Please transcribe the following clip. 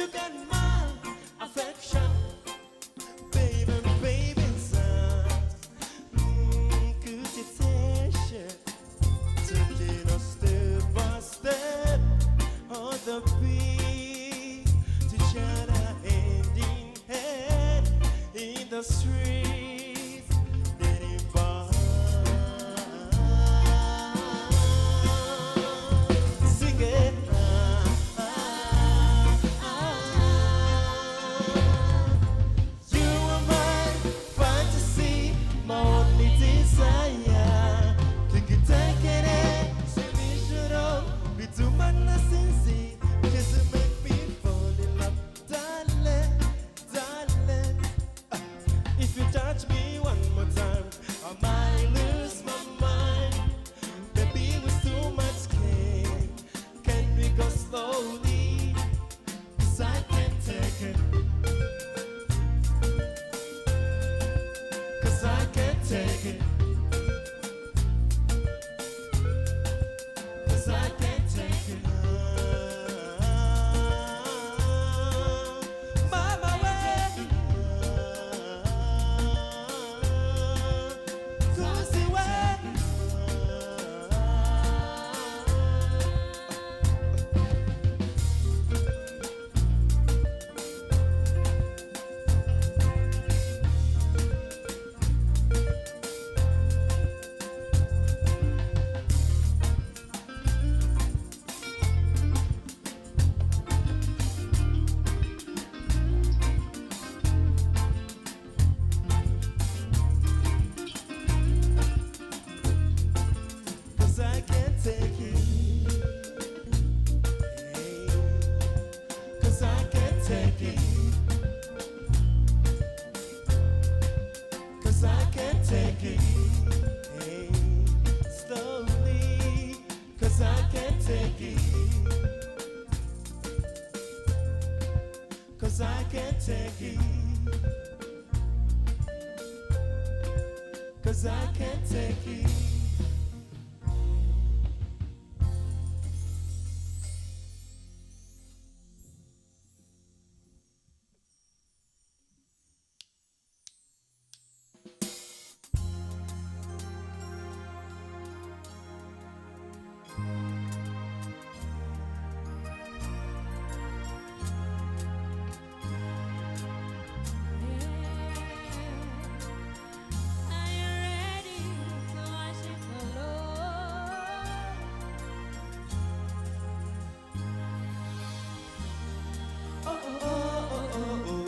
you got my affection, baby, baby, son. Could you taste it? Taking a step by step on the beat, together hand in hand in the streets, getting by. Sing it. You are my fantasy, my only desire. Think you take it, say me should all be too much since kiss it make me fall in love, darling, darling. If you touch me one more time, I might lose my mind. Baby, with too much cake, can we go slowly? 'Cause I can't take it. 'Cause I can't take it. 'Cause I can't take it. Mama, way. Susie, way. Cause I can't take it. Hey. 'Cause I can't take it. 'Cause I can't take it. Hey. Slowly. 'Cause I can't take it. 'Cause I can't take it. 'Cause I can't take it.